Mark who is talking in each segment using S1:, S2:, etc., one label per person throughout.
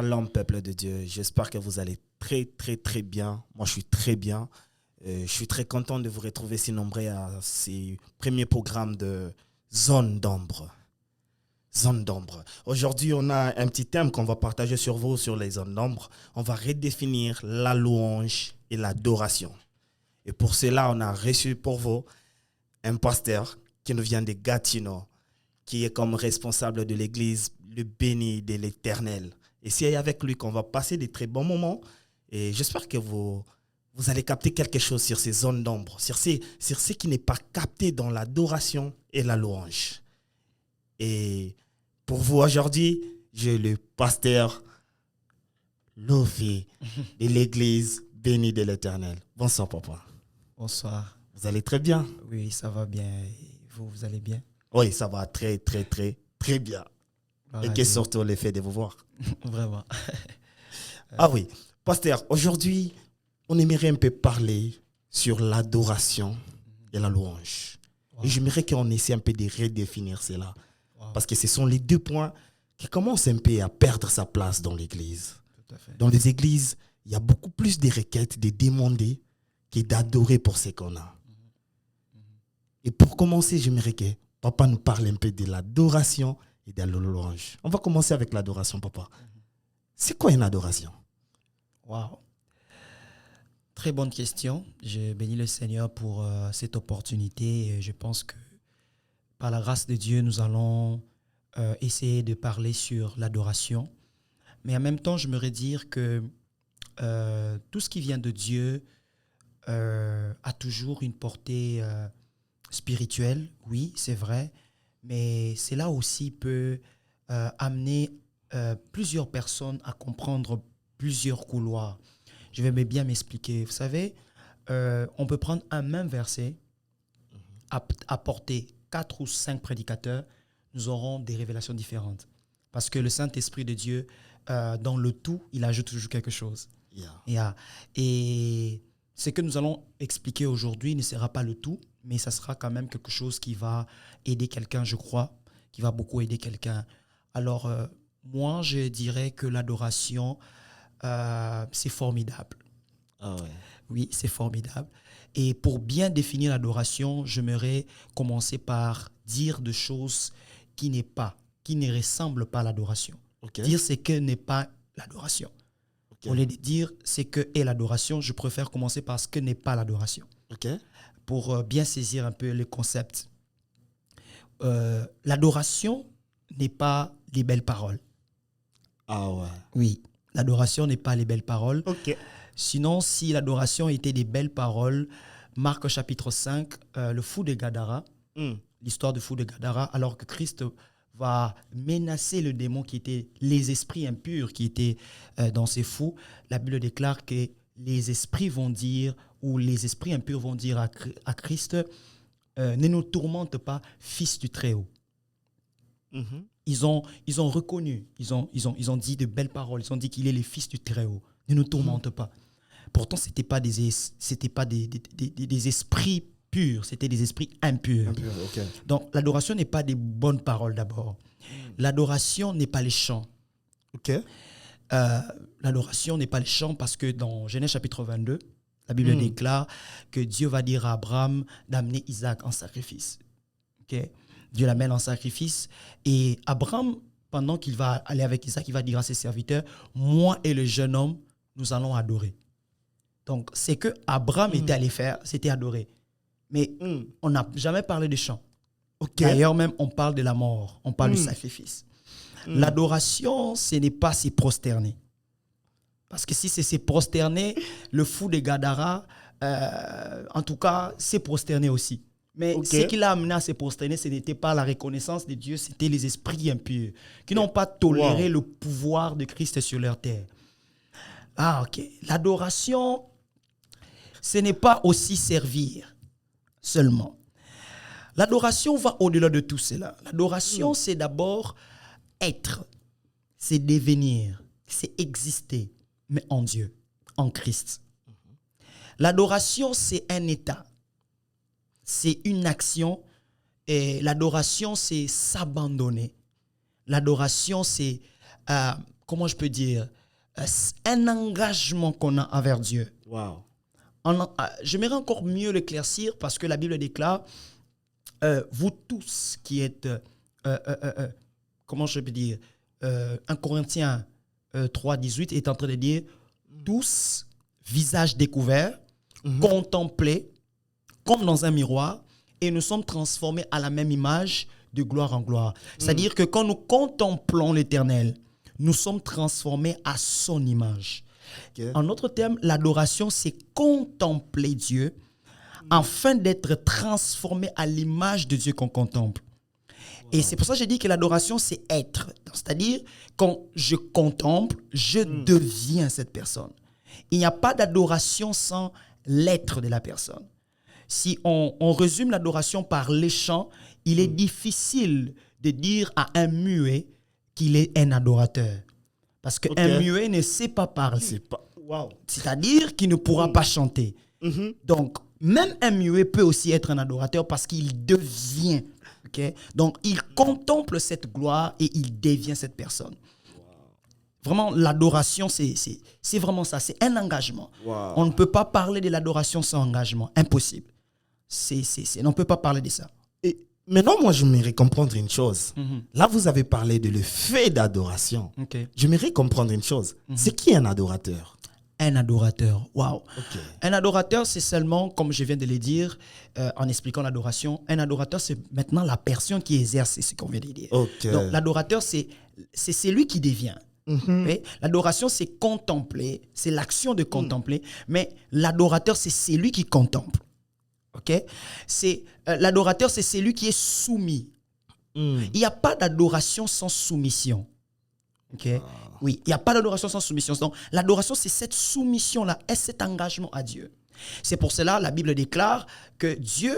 S1: Shalom, peuple de Dieu. J'espère que vous allez très, très, très bien. Moi, je suis très bien. Je suis très content de vous retrouver si nombreux à ces premiers programmes de Zone d'ombre. Zone d'ombre. Aujourd'hui, on a un petit thème qu'on va partager sur vous, sur les zones d'ombre. On va redéfinir la louange et l'adoration. Et pour cela, on a reçu pour vous un pasteur qui nous vient de Gatineau, qui est comme responsable de l'église, le béni de l'Éternel. Et c'est avec lui qu'on va passer des très bons moments. Et j'espère que vous allez capter quelque chose sur ces zones d'ombre, sur ce qui n'est pas capté dans l'adoration et la louange. Et pour vous aujourd'hui, j'ai le pasteur Lofi de l'église bénie de l'Éternel. Bonsoir, papa.
S2: Bonsoir.
S1: Vous allez très bien?
S2: Oui, ça va bien. Et vous allez bien?
S1: Oui, ça va très, très, très, très bien. Et que surtout le fait de vous voir.
S2: Vraiment.
S1: Ah oui, pasteur, aujourd'hui, on aimerait un peu parler sur l'adoration et la louange. Wow. Et j'aimerais qu'on essaie un peu de redéfinir cela. Wow. Parce que ce sont les deux points qui commencent un peu à perdre sa place dans l'église.
S2: Tout à fait. Dans
S1: les églises, il y a beaucoup plus de requêtes de demander que d'adorer pour ce qu'on a. Et pour commencer, j'aimerais que papa nous parle un peu de l'adoration et de la louange. On va commencer avec l'adoration, papa. C'est quoi une adoration?
S2: Wow. Très bonne question. Je bénis le Seigneur pour cette opportunité. Et je pense que par la grâce de Dieu, nous allons essayer de parler sur l'adoration. Mais en même temps, je me dire que tout ce qui vient de Dieu a toujours une portée spirituelle. Oui, c'est vrai. Mais cela aussi peut amener plusieurs personnes à comprendre plusieurs couloirs. Je vais bien m'expliquer. Vous savez, on peut prendre un même verset, apporter 4 ou 5 prédicateurs, nous aurons des révélations différentes. Parce que le Saint-Esprit de Dieu, dans le tout, il ajoute toujours quelque chose. Yeah. Et ce que nous allons expliquer aujourd'hui ne sera pas le tout, mais ça sera quand même quelque chose qui va aider quelqu'un, je crois, qui va beaucoup aider quelqu'un. Alors, moi, je dirais que l'adoration, c'est formidable.
S1: Ah ouais.
S2: Oui, c'est formidable. Et pour bien définir l'adoration, j'aimerais commencer par dire des choses qui ne ressemblent pas à l'adoration.
S1: Okay.
S2: Dire ce que n'est pas l'adoration. Okay. Au lieu de dire ce que est l'adoration, je préfère commencer par ce que n'est pas l'adoration.
S1: Okay.
S2: Pour bien saisir un peu le concept. L'adoration n'est pas les belles paroles.
S1: Ah ouais.
S2: Oui, l'adoration n'est pas les belles paroles.
S1: Okay.
S2: Sinon, si l'adoration était des belles paroles, Marc chapitre 5, le fou de Gadara, l'histoire du fou de Gadara, alors que Christ va menacer le démon qui était les esprits impurs qui étaient dans ces fous, la Bible déclare que les esprits vont dire, ou les esprits impurs vont dire à Christ, ne nous tourmente pas, fils du Très-Haut.
S1: Mm-hmm.
S2: Ils ont reconnu, ils ont dit de belles paroles, ils ont dit qu'il est le fils du Très-Haut. Ne nous tourmente pas. Pourtant, ce n'était pas des esprits purs, c'était des esprits impurs.
S1: Okay.
S2: Donc, l'adoration n'est pas des bonnes paroles d'abord. L'adoration n'est pas les chants.
S1: Okay.
S2: L'adoration n'est pas les chants parce que dans Genèse chapitre 22, la Bible déclare que Dieu va dire à Abraham d'amener Isaac en sacrifice. Okay? Dieu l'amène en sacrifice. Et Abraham, pendant qu'il va aller avec Isaac, il va dire à ses serviteurs, moi et le jeune homme, nous allons adorer. Donc, c'est que Abraham était allé faire, c'était adorer. Mais on n'a jamais parlé de chant.
S1: Okay.
S2: D'ailleurs, même, on parle de la mort, on parle du sacrifice. L'adoration, ce n'est pas s'y prosterner. Parce que si c'est s'y prosterner, le fou de Gadara, en tout cas, s'est prosterné aussi. Mais ce qui l'a amené à se prosterner, ce n'était pas la reconnaissance de Dieu, c'était les esprits impurs qui n'ont pas toléré le pouvoir de Christ sur leur terre. Ah, ok. L'adoration, ce n'est pas aussi servir seulement. L'adoration va au-delà de tout cela. L'adoration, c'est d'abord être, c'est devenir, c'est exister, mais en Dieu, en Christ. L'adoration, c'est un état, c'est une action, et l'adoration, c'est s'abandonner. L'adoration, c'est comment je peux dire, un engagement qu'on a envers Dieu.
S1: Wow.
S2: J'aimerais encore mieux l'éclaircir parce que la Bible déclare, vous tous qui êtes, comment je peux dire, 1 Corinthiens 3, 18 est en train de dire, tous, visage découvert, contemplés, comme dans un miroir, et nous sommes transformés à la même image de gloire en gloire. C'est-à-dire que quand nous contemplons l'Éternel, nous sommes transformés à son image.
S1: Okay.
S2: En d'autres termes, l'adoration, c'est contempler Dieu afin d'être transformé à l'image de Dieu qu'on contemple. Et c'est pour ça que j'ai dit que l'adoration, c'est être. C'est-à-dire, quand je contemple, je deviens cette personne. Il n'y a pas d'adoration sans l'être de la personne. Si on résume l'adoration par les chants, il est difficile de dire à un muet qu'il est un adorateur. Parce qu'un muet ne sait pas parler. C'est-à-dire qu'il ne pourra pas chanter. Donc, même un muet peut aussi être un adorateur parce qu'il devient. Donc, il contemple cette gloire et il devient cette personne. Vraiment, l'adoration, c'est vraiment ça. C'est un engagement. On ne peut pas parler de l'adoration sans engagement. Impossible. On ne peut pas parler de ça.
S1: Et maintenant, moi, j'aimerais comprendre une chose. Là, vous avez parlé de le fait d'adoration. J'aimerais comprendre une chose. C'est qui un adorateur?
S2: Un adorateur, waouh. Un adorateur, c'est seulement, comme je viens de le dire, en expliquant l'adoration, un adorateur, c'est maintenant la personne qui exerce ce qu'on vient de dire. Donc, l'adorateur, c'est celui qui devient. L'adoration, c'est contempler, c'est l'action de contempler, mais l'adorateur, c'est celui qui contemple. L'adorateur, c'est celui qui est soumis. Il n'y a pas d'adoration sans soumission. Oui, il n'y a pas d'adoration sans soumission. Donc, l'adoration, c'est cette soumission-là et cet engagement à Dieu. C'est pour cela, la Bible déclare que Dieu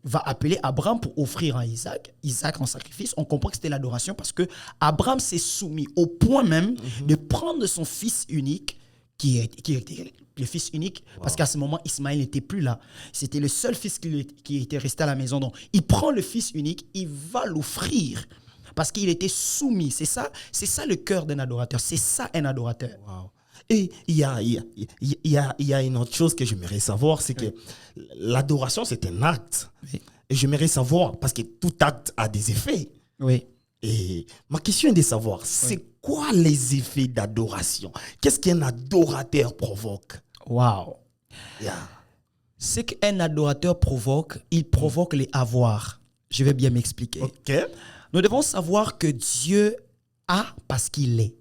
S2: va appeler Abraham pour offrir un Isaac en sacrifice. On comprend que c'était l'adoration parce que Abraham s'est soumis au point même de prendre son fils unique, qui était le fils unique, parce qu'à ce moment, Ismaël n'était plus là. C'était le seul fils qui était resté à la maison. Donc, il prend le fils unique, il va l'offrir parce qu'il était soumis. C'est ça le cœur d'un adorateur. C'est ça un adorateur.
S1: Et il y a une autre chose que j'aimerais savoir, c'est que l'adoration, c'est un acte. Et j'aimerais savoir, parce que tout acte a des effets. Et ma question est de savoir, c'est quoi les effets d'adoration? Qu'est-ce qu'un adorateur provoque?
S2: Ce qu'un adorateur provoque, il provoque les avoirs. Je vais bien m'expliquer. Nous devons savoir que Dieu a parce qu'il est.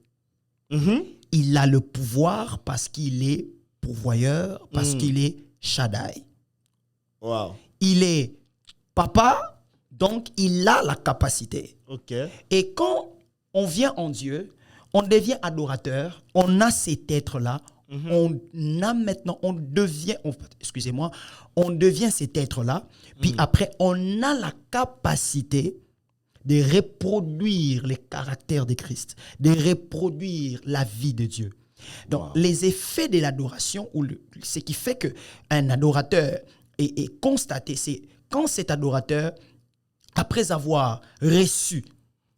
S2: Il a le pouvoir parce qu'il est pourvoyeur, parce qu'il est Shaddai. Il est papa, donc il a la capacité. Et quand on vient en Dieu, on devient adorateur, on a cet être-là, on devient cet être-là, puis après, on a la capacité de reproduire les caractères de Christ, de reproduire la vie de Dieu. Donc, les effets de l'adoration, ce qui fait qu'un adorateur est constaté, c'est quand cet adorateur, après avoir reçu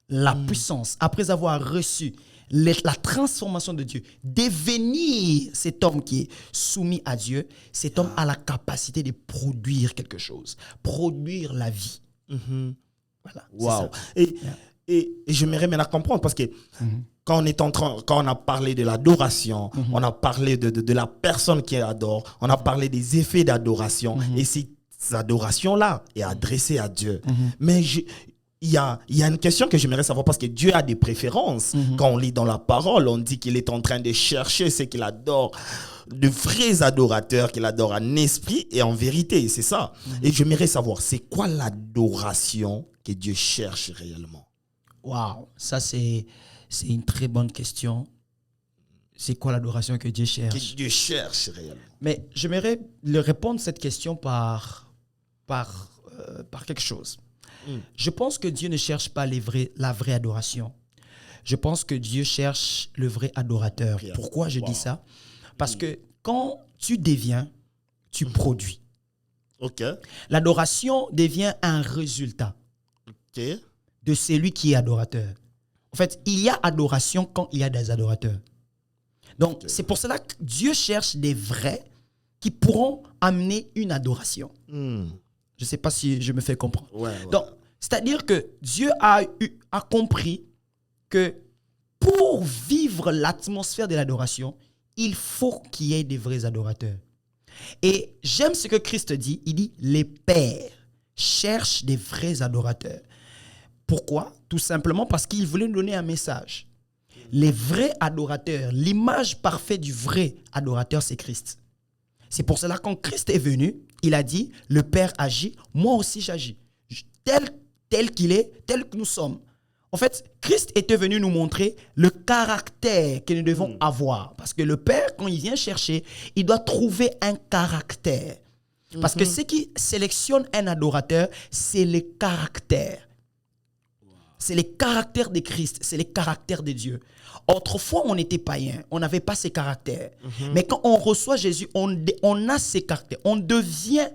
S2: la puissance, après avoir reçu la transformation de Dieu, devenir cet homme qui est soumis à Dieu, cet homme a la capacité de produire quelque chose, produire la vie. Voilà.
S1: Et j'aimerais maintenant comprendre parce que quand on a parlé de l'adoration, on a parlé de la personne qui adore, on a parlé des effets d'adoration, et cette adoration-là est adressée à Dieu. Mais il y a une question que j'aimerais savoir parce que Dieu a des préférences. Quand on lit dans la parole, on dit qu'il est en train de chercher ce qu'il adore, de vrais adorateurs qu'il adore en esprit et en vérité, c'est ça. Et j'aimerais savoir, c'est quoi l'adoration que Dieu cherche réellement?
S2: Ça c'est une très bonne question. C'est quoi l'adoration que Dieu cherche?
S1: Que Dieu cherche réellement.
S2: Mais j'aimerais le répondre cette question par quelque chose. Je pense que Dieu ne cherche pas la vraie adoration. Je pense que Dieu cherche le vrai adorateur. Pourquoi je dis ça? Parce que quand tu deviens, tu produis. L'adoration devient un résultat de celui qui est adorateur. En fait, il y a adoration quand il y a des adorateurs. Donc, c'est pour cela que Dieu cherche des vrais qui pourront amener une adoration. Je ne sais pas si je me fais comprendre.
S1: Ouais.
S2: Donc, c'est-à-dire que Dieu a compris que pour vivre l'atmosphère de l'adoration, il faut qu'il y ait des vrais adorateurs. Et j'aime ce que Christ dit. Il dit, les pères cherchent des vrais adorateurs. Pourquoi? Tout simplement parce qu'il voulait nous donner un message. Les vrais adorateurs, l'image parfaite du vrai adorateur, c'est Christ. C'est pour cela que quand Christ est venu, il a dit, le Père agit, moi aussi j'agis. Tel qu'il est, tel que nous sommes. En fait, Christ était venu nous montrer le caractère que nous devons avoir. Parce que le Père, quand il vient chercher, il doit trouver un caractère. Parce que ce qui sélectionne un adorateur, c'est le caractère. C'est les caractères de Christ, c'est les caractères de Dieu. Autrefois, on était païens, on n'avait pas ces caractères. Mais quand on reçoit Jésus, on a ces caractères. On devient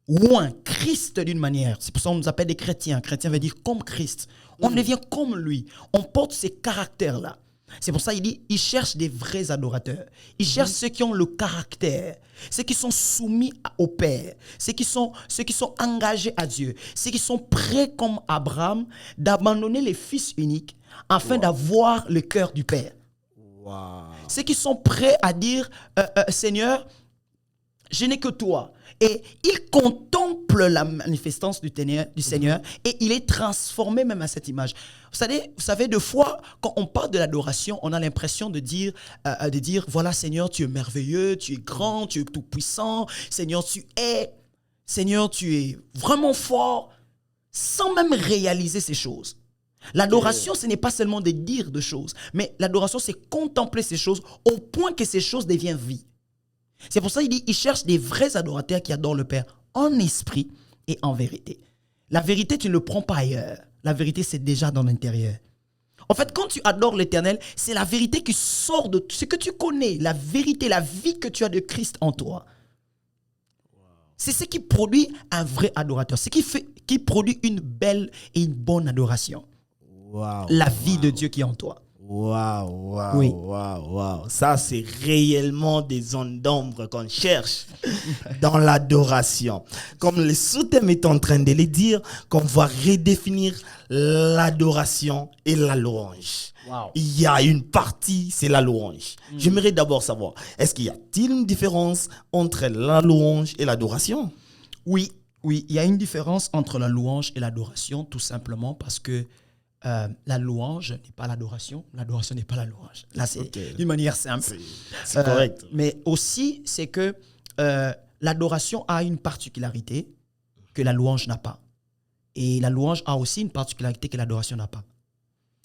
S2: loin, Christ d'une manière. C'est pour ça qu'on nous appelle des chrétiens. Chrétien veut dire comme Christ. On devient comme lui. On porte ces caractères-là. C'est pour ça qu'il dit, il cherche des vrais adorateurs. Il cherche ceux qui ont le caractère, ceux qui sont soumis au Père, ceux qui sont engagés à Dieu, ceux qui sont prêts comme Abraham d'abandonner les fils uniques afin d'avoir le cœur du Père. Ceux qui sont prêts à dire, Seigneur, je n'ai que toi. Et il contemple la manifestance du Seigneur et il est transformé même à cette image. Vous savez, des fois, quand on parle de l'adoration, on a l'impression de dire, voilà Seigneur, tu es merveilleux, tu es grand, tu es tout puissant. Seigneur, tu es vraiment fort, sans même réaliser ces choses. L'adoration, ce n'est pas seulement de dire de choses, mais l'adoration, c'est contempler ces choses au point que ces choses deviennent vie. C'est pour ça qu'il dit, il cherche des vrais adorateurs qui adorent le Père en esprit et en vérité. La vérité, tu ne le prends pas ailleurs. La vérité, c'est déjà dans l'intérieur. En fait, quand tu adores l'Éternel, c'est la vérité qui sort de ce que tu connais, la vérité, la vie que tu as de Christ en toi. C'est ce qui produit un vrai adorateur, ce qui produit une belle et une bonne adoration. La vie de Dieu qui est en toi.
S1: Waouh. Ça, c'est réellement des zones d'ombre qu'on cherche dans l'adoration. Comme le sous-thème est en train de le dire, qu'on va redéfinir l'adoration et la louange. Il y a une partie, c'est la louange. J'aimerais d'abord savoir, est-ce qu'il y a-t-il une différence entre la louange et l'adoration?
S2: Oui, il y a une différence entre la louange et l'adoration, tout simplement parce que la louange n'est pas l'adoration n'est pas la louange. Là, c'est d'une manière simple.
S1: C'est correct.
S2: Mais aussi, c'est que l'adoration a une particularité que la louange n'a pas. Et la louange a aussi une particularité que l'adoration n'a pas.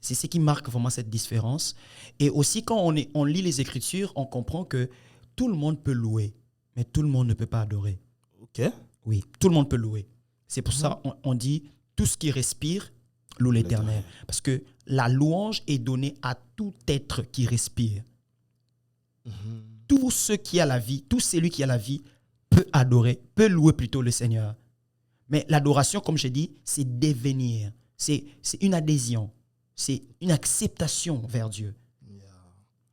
S2: C'est ce qui marque vraiment cette différence. Et aussi, quand on lit les Écritures, on comprend que tout le monde peut louer, mais tout le monde ne peut pas adorer.
S1: Ok.
S2: Oui, tout le monde peut louer. C'est pour ça qu'on dit tout ce qui respire loue l'Éternel. Parce que la louange est donnée à tout être qui respire. Tout celui qui a la vie peut adorer, peut louer plutôt le Seigneur. Mais l'adoration, comme j'ai dit, c'est devenir. C'est une adhésion. C'est une acceptation vers Dieu. Vous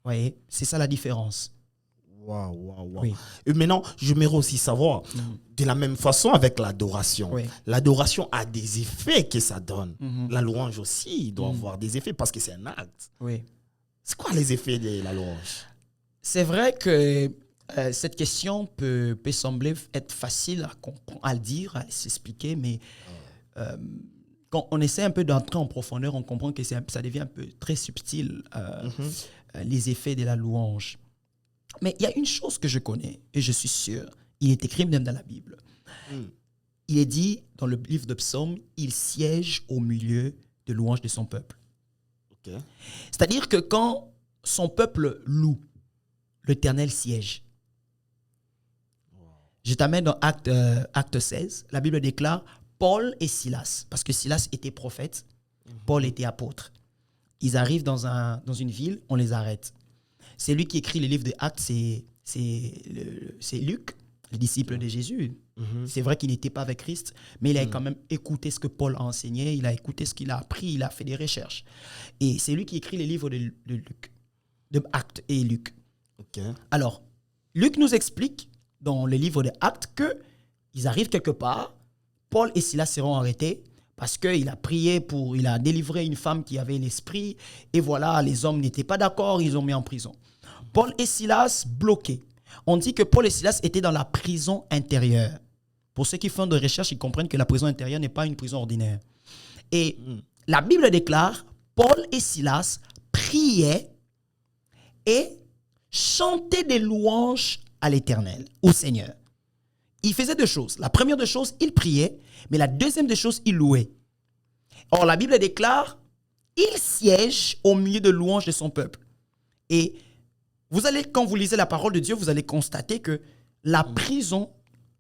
S2: voyez, c'est ça la différence.
S1: Oui. Et maintenant, j'aimerais aussi savoir, de la même façon avec l'adoration, l'adoration a des effets que ça donne. La louange aussi doit avoir des effets parce que c'est un acte. C'est quoi les effets de la louange?
S2: C'est vrai que cette question peut sembler être facile à le dire, à s'expliquer, mais quand on essaie un peu d'entrer en profondeur, on comprend que ça devient un peu très subtil, les effets de la louange. Mais il y a une chose que je connais, et je suis sûr, il est écrit même dans la Bible. Il est dit dans le livre de Psaume, il siège au milieu de louanges de son peuple. C'est-à-dire que quand son peuple loue, l'Éternel siège. Je t'amène dans Acte 16, la Bible déclare Paul et Silas, parce que Silas était prophète, Paul était apôtre. Ils arrivent dans une ville, on les arrête. C'est lui qui écrit le livre des Actes, c'est Luc. les disciples de Jésus. C'est vrai qu'il n'était pas avec Christ, mais il a quand même écouté ce que Paul a enseigné, il a écouté ce qu'il a appris, il a fait des recherches. Et c'est lui qui écrit les livres de Luc, de Actes et Luc.
S1: Ok.
S2: Alors, Luc nous explique dans le livre des Actes qu'ils arrivent quelque part, Paul et Silas seront arrêtés parce qu'il a prié il a délivré une femme qui avait l'esprit, et voilà, les hommes n'étaient pas d'accord, ils ont mis en prison. Paul et Silas bloqués. On dit que Paul et Silas étaient dans la prison intérieure. Pour ceux qui font de recherche, ils comprennent que la prison intérieure n'est pas une prison ordinaire. Et la Bible déclare, Paul et Silas priaient et chantaient des louanges à l'Éternel, au Seigneur. Ils faisaient deux choses. La première des choses, ils priaient, mais la deuxième des choses, ils louaient. Or, la Bible déclare, il siège au milieu de louanges de son peuple. Et vous allez, quand vous lisez la parole de Dieu, vous allez constater que la prison,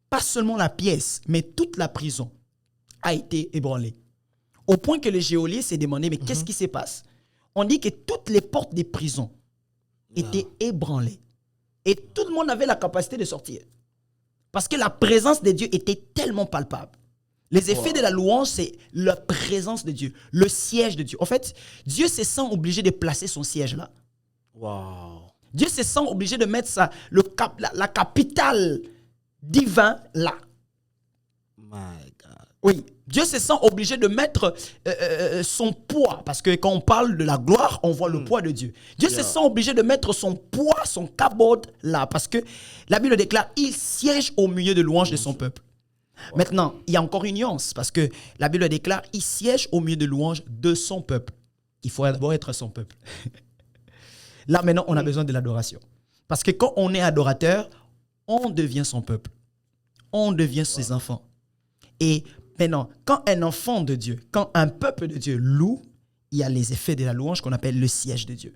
S2: pas seulement la pièce, mais toute la prison a été ébranlée. Au point que le geôlier s'est demandé, mais qu'est-ce qui se passe? On dit que toutes les portes des prisons étaient ébranlées. Et tout le monde avait la capacité de sortir. Parce que la présence de Dieu était tellement palpable. Les effets de la louange, c'est la présence de Dieu, le siège de Dieu. En fait, Dieu se sent obligé de placer son siège là.
S1: Wow.
S2: Dieu se sent obligé de mettre la capitale divine là.
S1: My God.
S2: Oui, Dieu se sent obligé de mettre son poids. Parce que quand on parle de la gloire, on voit le poids de Dieu. Dieu se sent obligé de mettre son poids, son kabod là. Parce que la Bible déclare, il siège au milieu de louanges de son peuple. Wow. Maintenant, il y a encore une nuance. Parce que la Bible déclare, il siège au milieu de louanges de son peuple. Il faut d'abord être son peuple. Là, maintenant, on a besoin de l'adoration. Parce que quand on est adorateur, on devient son peuple. On devient ses enfants. Et maintenant, quand un enfant de Dieu, quand un peuple de Dieu loue, il y a les effets de la louange qu'on appelle le siège de Dieu.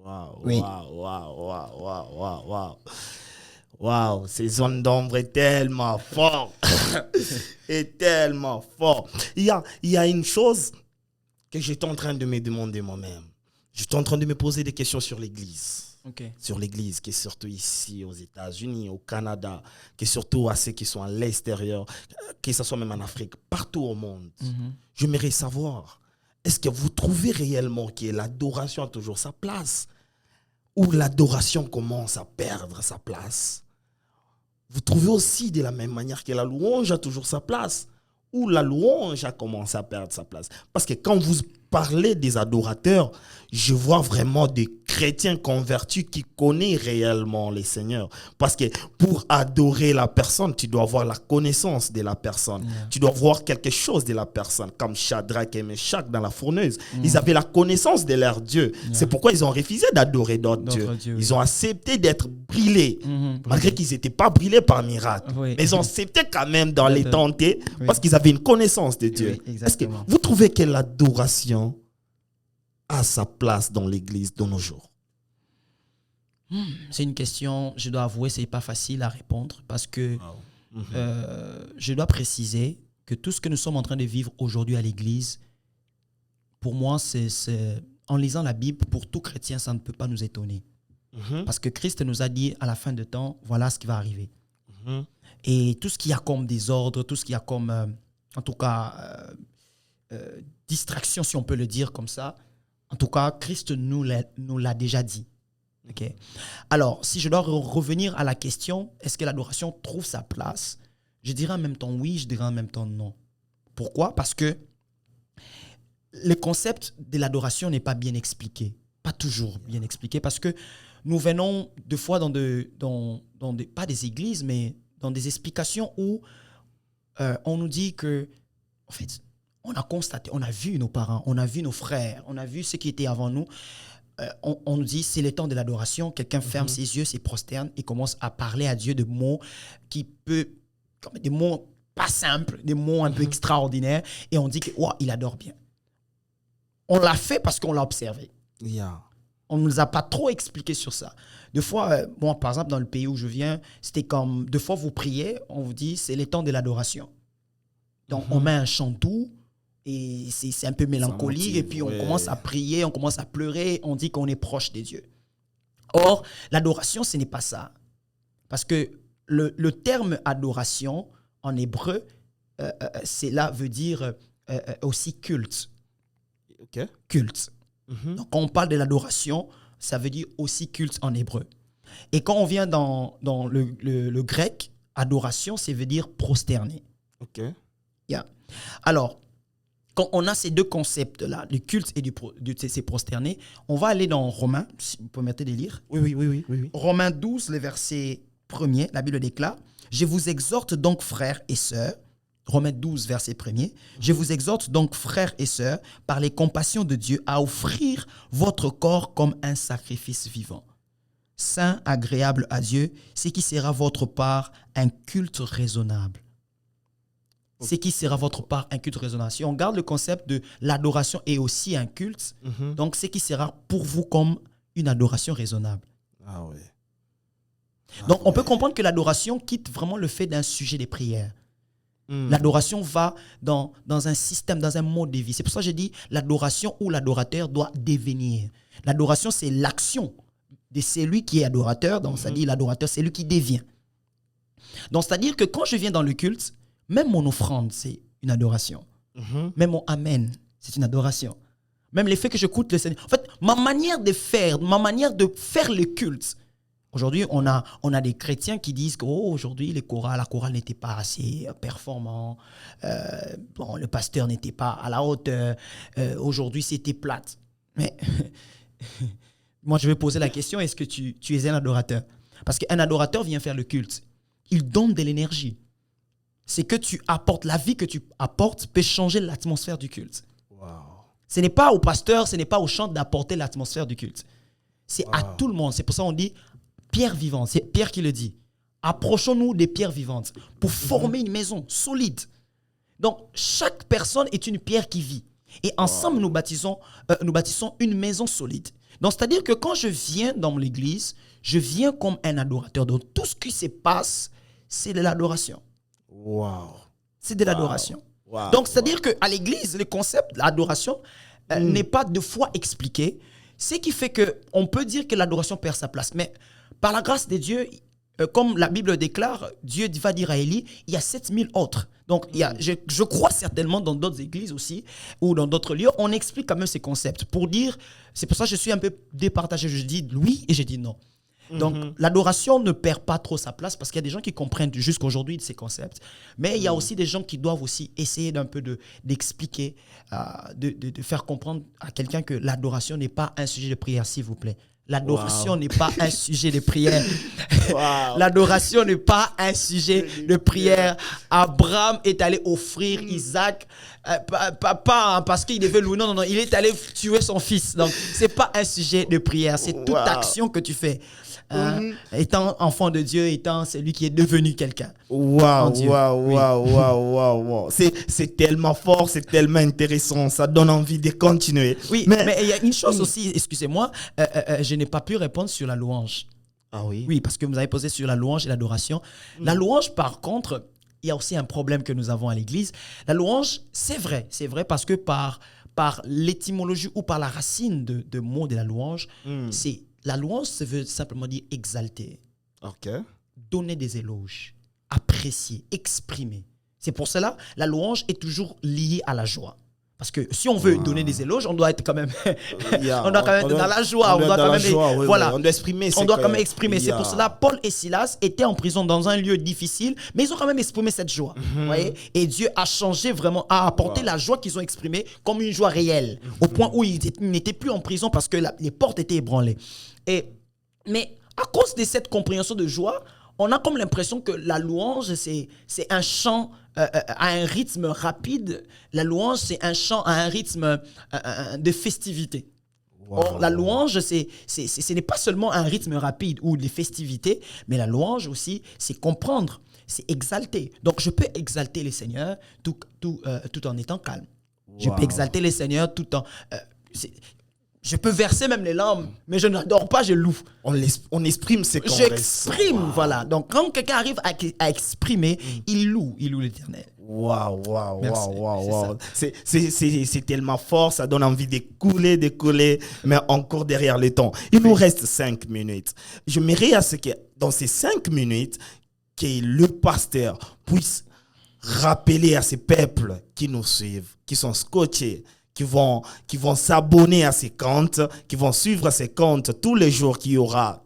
S1: Waouh,
S2: Oui.
S1: Waouh, ces zones d'ombre est tellement fort. est tellement fort. Il y a une chose que j'étais en train de me demander moi-même. J'étais en train de me poser des questions sur l'Église.
S2: Okay.
S1: Sur l'Église, qui est surtout ici aux États-Unis, au Canada, qui est surtout à ceux qui sont à l'extérieur, que ce soit même en Afrique, partout au monde. J'aimerais savoir, est-ce que vous trouvez réellement que l'adoration a toujours sa place? Ou l'adoration commence à perdre sa place? Vous trouvez aussi de la même manière que la louange a toujours sa place? Ou la louange a commencé à perdre sa place? Parce que quand vous parlez des adorateurs, je vois vraiment des chrétiens convertis qui connaissent réellement les seigneurs. Parce que pour adorer la personne, tu dois avoir la connaissance de la personne. Yeah. Tu dois voir quelque chose de la personne. Comme Shadrach et Meshach dans la fourneuse. Ils avaient la connaissance de leur Dieu. Yeah. C'est pourquoi ils ont refusé d'adorer d'autres dieux. Ils ont accepté d'être brûlés. Malgré qu'ils n'étaient pas brûlés par miracle. Mais ils ont accepté quand même dans les tenter. Parce qu'ils avaient une connaissance de Dieu. Est-ce que vous trouvez que l'adoration a sa place dans l'Église de nos jours?
S2: C'est une question, je dois avouer, c'est pas facile à répondre parce que je dois préciser que tout ce que nous sommes en train de vivre aujourd'hui à l'Église, pour moi, c'est en lisant la Bible, pour tout chrétien, ça ne peut pas nous étonner. Parce que Christ nous a dit à la fin de temps, voilà ce qui va arriver. Et tout ce qu'il y a comme désordre, tout ce qu'il y a comme, en tout cas, distraction, si on peut le dire comme ça, en tout cas, Christ nous l'a déjà dit. Okay. Alors, si je dois revenir à la question, est-ce que l'adoration trouve sa place? Je dirais en même temps oui, je dirais en même temps non. Pourquoi? Parce que le concept de l'adoration n'est pas bien expliqué. Pas toujours bien expliqué. Parce que nous venons deux fois dans pas des églises, mais dans des explications où on nous dit que, en fait, on a constaté, on a vu nos parents, on a vu nos frères, on a vu ceux qui étaient avant nous. On nous dit, c'est le temps de l'adoration. Quelqu'un ferme ses yeux, se prosterne et commence à parler à Dieu de mots des mots pas simples, des mots un peu extraordinaires. Et on dit que, wow, il adore bien. On l'a fait parce qu'on l'a observé.
S1: Yeah.
S2: On ne nous a pas trop expliqué sur ça. Deux fois, moi, par exemple, dans le pays où je viens, c'était comme, deux fois, vous priez, on vous dit, c'est le temps de l'adoration. Donc, on met un chant doux. Et c'est un peu mélancolique, et puis on commence à prier, on commence à pleurer, on dit qu'on est proche des dieux. Or, l'adoration, ce n'est pas ça. Parce que le terme adoration, en hébreu, cela veut dire aussi culte.
S1: Ok.
S2: Culte. Donc, quand on parle de l'adoration, ça veut dire aussi culte en hébreu. Et quand on vient dans le grec, adoration, ça veut dire prosterner.
S1: Ok.
S2: Yeah. Alors, quand on a ces deux concepts-là, le culte et c'est prosterner, on va aller dans Romains, si vous permettez de lire.
S1: Oui.
S2: Romains 12, le verset 1er, la Bible déclare « Je vous exhorte donc, frères et sœurs », Romains 12, verset 1er, « Je vous exhorte donc, frères et sœurs, par les compassions de Dieu, à offrir votre corps comme un sacrifice vivant, saint, agréable à Dieu, ce qui sera votre part un culte raisonnable. » C'est qui sera votre part un culte raisonnable. Si on garde le concept de l'adoration est aussi un culte, donc c'est qui sera pour vous comme une adoration raisonnable.
S1: Ah oui.
S2: Donc on peut comprendre que l'adoration quitte vraiment le fait d'un sujet de prière. L'adoration va dans un système, dans un mode de vie. C'est pour ça que je dis l'adoration ou l'adorateur doit devenir. L'adoration, c'est l'action de celui qui est adorateur. Donc ça dit l'adorateur, c'est lui qui devient. Donc c'est-à-dire que quand je viens dans le culte, même mon offrande, c'est une adoration. Même mon amen, c'est une adoration. Même le fait que j'écoute le Seigneur. En fait, ma manière de faire le culte. Aujourd'hui, on a des chrétiens qui disent que aujourd'hui, la chorale n'était pas assez performant. Le pasteur n'était pas à la hauteur. Aujourd'hui, c'était plate. Mais moi, je vais poser la question, est-ce que tu es un adorateur? Parce qu'un adorateur vient faire le culte. Il donne de l'énergie. C'est que tu apportes, la vie que tu apportes peut changer l'atmosphère du culte.
S1: Wow.
S2: Ce n'est pas au pasteur, ce n'est pas au chant d'apporter l'atmosphère du culte. C'est à tout le monde. C'est pour ça qu'on dit pierre vivante. C'est Pierre qui le dit. Approchons-nous des pierres vivantes pour former une maison solide. Donc, chaque personne est une pierre qui vit. Et ensemble, nous bâtissons une maison solide. Donc, c'est-à-dire que quand je viens dans l'église, je viens comme un adorateur. Donc, tout ce qui se passe, c'est de l'adoration.
S1: Wow.
S2: C'est de l'adoration.
S1: Wow.
S2: Donc, c'est-à-dire qu'à l'église, le concept de l'adoration n'est pas deux fois expliqué. Ce qui fait qu'on peut dire que l'adoration perd sa place. Mais par la grâce de Dieu, comme la Bible déclare, Dieu va dire à Élie, il y a 7000 autres. Donc, je crois certainement dans d'autres églises aussi, ou dans d'autres lieux, on explique quand même ces concepts. Pour dire, c'est pour ça que je suis un peu départagé. Je dis oui et je dis non. Donc, l'adoration ne perd pas trop sa place parce qu'il y a des gens qui comprennent jusqu'aujourd'hui ces concepts. Mais il y a aussi des gens qui doivent aussi essayer d'un peu d'expliquer, de faire comprendre à quelqu'un que l'adoration n'est pas un sujet de prière, s'il vous plaît. L'adoration n'est pas un sujet de prière. L'adoration n'est pas un sujet de prière. Abraham est allé offrir Isaac, pas parce qu'il devait louer. Non, il est allé tuer son fils. Donc, ce n'est pas un sujet de prière. C'est toute action que tu fais. Étant enfant de Dieu, étant celui qui est devenu quelqu'un.
S1: Waouh. C'est tellement fort, c'est tellement intéressant, ça donne envie de continuer.
S2: Oui, mais il y a une chose aussi, excusez-moi, je n'ai pas pu répondre sur la louange.
S1: Ah oui?
S2: Oui, parce que vous avez posé sur la louange et l'adoration. La louange, par contre, il y a aussi un problème que nous avons à l'église. La louange, c'est vrai parce que par l'étymologie ou par la racine de mot de la louange, c'est la louange, ça veut simplement dire exalter, donner des éloges, apprécier, exprimer. C'est pour cela la louange est toujours liée à la joie. Parce que si on veut donner des éloges, on doit être quand même, on doit quand même être dans la joie. On doit quand même,
S1: voilà, on doit exprimer.
S2: On doit quand même exprimer. C'est pour cela Paul et Silas étaient en prison dans un lieu difficile, mais ils ont quand même exprimé cette joie. Voyez? Et Dieu a changé vraiment, a apporté la joie qu'ils ont exprimée comme une joie réelle, au point où ils n'étaient plus en prison parce que les portes étaient ébranlées. Mais à cause de cette compréhension de joie, on a comme l'impression que la louange, c'est un chant à un rythme rapide. La louange, c'est un chant à un rythme de festivité. Or, la louange, ce n'est pas seulement un rythme rapide ou des festivités, mais la louange aussi, c'est comprendre, c'est exalter. Donc, je peux exalter le Seigneur tout en étant calme. Je peux exalter le Seigneur tout en... je peux verser même les larmes, mais je n'adore pas, je loue.
S1: On exprime ce qu'on
S2: J'exprime, voilà. Donc, quand quelqu'un arrive à exprimer, il loue l'Éternel.
S1: Waouh, waouh,
S2: Merci,
S1: waouh, waouh,
S2: c'est
S1: waouh. C'est tellement fort, ça donne envie de couler, mais encore derrière le temps. Il nous reste 5 minutes. Je m'aimerais à ce que dans ces 5 minutes, que le pasteur puisse rappeler à ces peuples qui nous suivent, qui sont scotchés, qui vont s'abonner à ces comptes, qui vont suivre ces comptes tous les jours qu'il y aura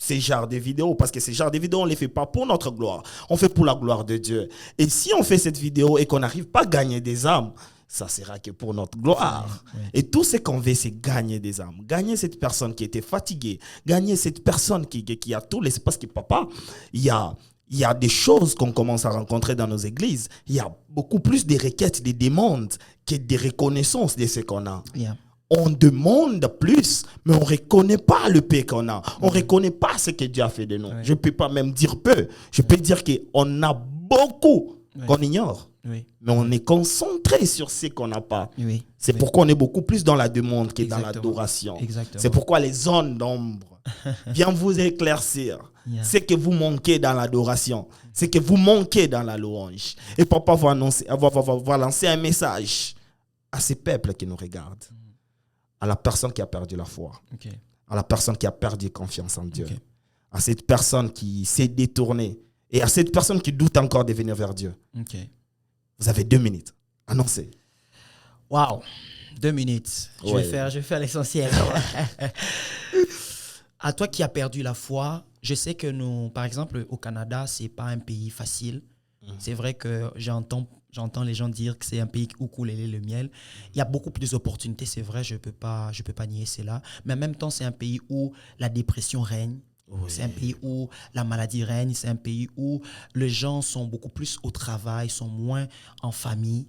S1: ces genres de vidéos, parce que ces genres de vidéos, on ne les fait pas pour notre gloire, on fait pour la gloire de Dieu. Et si on fait cette vidéo et qu'on n'arrive pas à gagner des âmes, ça sera que pour notre gloire. Oui. Et tout ce qu'on veut, c'est gagner des âmes. Gagner cette personne qui était fatiguée, gagner cette personne qui a tout laissé. Parce que papa, il y a des choses qu'on commence à rencontrer dans nos églises. Il y a beaucoup plus de requêtes, de demandes que de reconnaissance de ce qu'on a.
S2: Yeah.
S1: On demande plus, mais on ne reconnaît pas le paix qu'on a. On ne reconnaît pas ce que Dieu a fait de nous. Je ne peux pas même dire peu. Je peux dire qu'on a beaucoup qu'on ignore. Oui. Mais on est concentré sur ce qu'on n'a pas. Oui. C'est pourquoi on est beaucoup plus dans la demande que dans l'adoration. C'est pourquoi les zones d'ombre viennent vous éclaircir. C'est que vous manquez dans l'adoration. C'est que vous manquez dans la louange. Et papa va lancer un message à ces peuples qui nous regardent. À la personne qui a perdu la foi. Okay. À la personne qui a perdu confiance en Dieu. Okay. À cette personne qui s'est détournée. Et à cette personne qui doute encore de venir vers Dieu. Okay. Vous avez 2 minutes. Annoncez.
S2: Waouh, 2 minutes. Je vais faire l'essentiel. À toi qui as perdu la foi, je sais que nous, par exemple, au Canada, ce n'est pas un pays facile. C'est vrai que j'entends les gens dire que c'est un pays où coule le miel. Il y a beaucoup plus d'opportunités, c'est vrai, je peux pas nier cela. Mais en même temps, c'est un pays où la dépression règne. Oui. C'est un pays où la maladie règne. C'est un pays où les gens sont beaucoup plus au travail, sont moins en famille,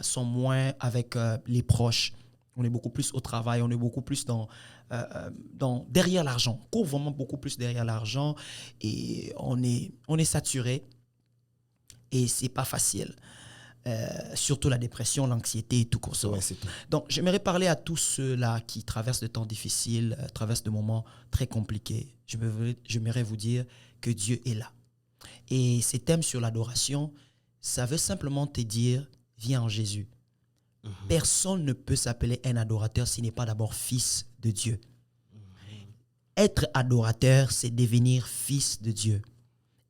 S2: sont moins avec les proches. On est beaucoup plus au travail, on est beaucoup plus derrière l'argent. On court vraiment beaucoup plus derrière l'argent et on est saturé. Et ce n'est pas facile. Surtout la dépression, l'anxiété et tout comme ça. Ouais, donc, j'aimerais parler à tous ceux-là qui traversent de temps difficiles, traversent de moments très compliqués. J'aimerais vous dire que Dieu est là. Et ces thèmes sur l'adoration, ça veut simplement te dire, viens en Jésus. Mm-hmm. Personne ne peut s'appeler un adorateur s'il n'est pas d'abord fils de Dieu. Mm-hmm. Être adorateur, c'est devenir fils de Dieu.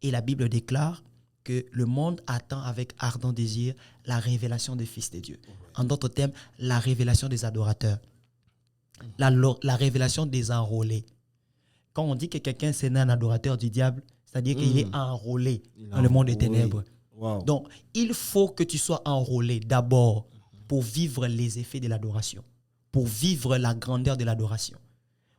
S2: Et la Bible déclare que le monde attend avec ardent désir la révélation des fils de Dieu. En d'autres termes, la révélation des adorateurs. La révélation des enrôlés. Quand on dit que quelqu'un c'est un adorateur du diable, c'est-à-dire qu'il est enrôlé dans le monde des ténèbres. Wow. Donc, il faut que tu sois enrôlé d'abord pour vivre les effets de l'adoration, pour vivre la grandeur de l'adoration.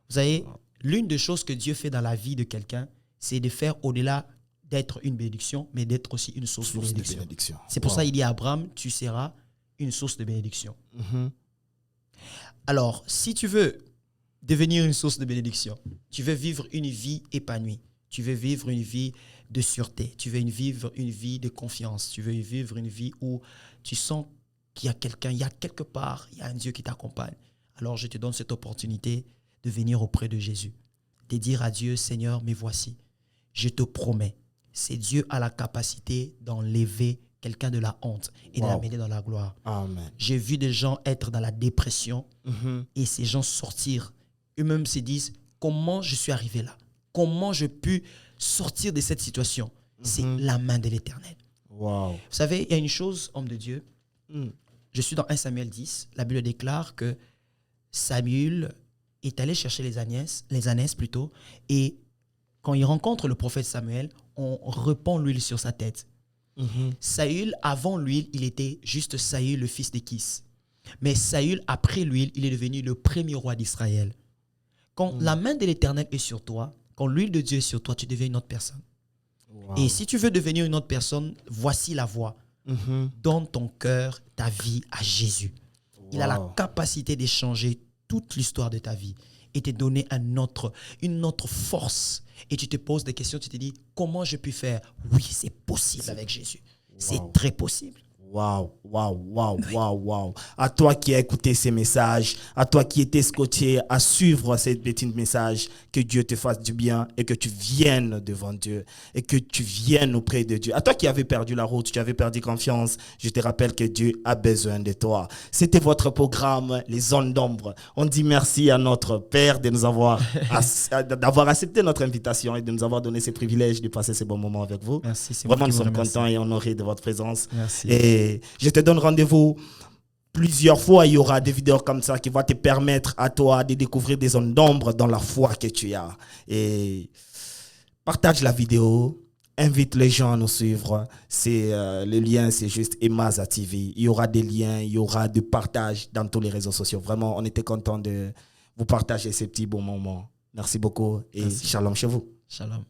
S2: Vous savez, l'une des choses que Dieu fait dans la vie de quelqu'un, c'est de faire au-delà d'être une bénédiction, mais d'être aussi une source de bénédiction. C'est pour ça qu'il dit à Abraham, tu seras une source de bénédiction. Mm-hmm. Alors, si tu veux devenir une source de bénédiction, tu veux vivre une vie épanouie, tu veux vivre une vie de sûreté, tu veux vivre une vie de confiance, tu veux vivre une vie où tu sens qu'il y a quelqu'un, il y a quelque part, il y a un Dieu qui t'accompagne. Alors, je te donne cette opportunité de venir auprès de Jésus, de dire à Dieu, Seigneur, me voici, je te promets. C'est Dieu a la capacité d'enlever quelqu'un de la honte et de l'amener dans la gloire. Amen. J'ai vu des gens être dans la dépression et ces gens sortir. Eux-mêmes se disent, comment je suis arrivé là? Comment je peux sortir de cette situation? C'est la main de l'Éternel. Wow. Vous savez, il y a une chose, homme de Dieu. Je suis dans 1 Samuel 10. La Bible déclare que Samuel est allé chercher les ânesses plutôt, et quand il rencontre le prophète Samuel, on répand l'huile sur sa tête. Saül, avant l'huile, il était juste Saül, le fils de Kis. Mais Saül, après l'huile, il est devenu le premier roi d'Israël. Quand la main de l'Éternel est sur toi, quand l'huile de Dieu est sur toi, tu deviens une autre personne. Wow. Et si tu veux devenir une autre personne, voici la voie. Donne ton cœur, ta vie à Jésus. Il a la capacité d'échanger toute l'histoire de ta vie et te donner une autre force. Et tu te poses des questions, tu te dis, comment je peux faire? Oui, c'est possible avec Jésus. C'est très possible.
S1: Waouh, waouh, waouh, waouh, waouh. À toi qui as écouté ces messages, à toi qui étais scotché à suivre ces petits messages, que Dieu te fasse du bien et que tu viennes devant Dieu et que tu viennes auprès de Dieu. À toi qui avais perdu la route, tu avais perdu confiance, je te rappelle que Dieu a besoin de toi. C'était votre programme, Les Zones d'Ombre. On dit merci à notre Père de nous avoir, d'avoir accepté notre invitation et de nous avoir donné ce privilège de passer ces bons moments avec vous.
S2: Merci, c'est
S1: Vraiment,
S2: moi
S1: nous
S2: qui vous
S1: sommes
S2: remercie.
S1: contents et honorés de votre présence.
S2: Merci.
S1: Et je te donne rendez-vous plusieurs fois. Il y aura des vidéos comme ça qui vont te permettre à toi de découvrir des zones d'ombre dans la foi que tu as. Et partage la vidéo. Invite les gens à nous suivre. Le lien, c'est juste Emaza TV. Il y aura des liens, il y aura du partage dans tous les réseaux sociaux. Vraiment, on était content de vous partager ces petits bons moments. Merci beaucoup et
S2: Merci.
S1: shalom chez vous.
S2: Shalom.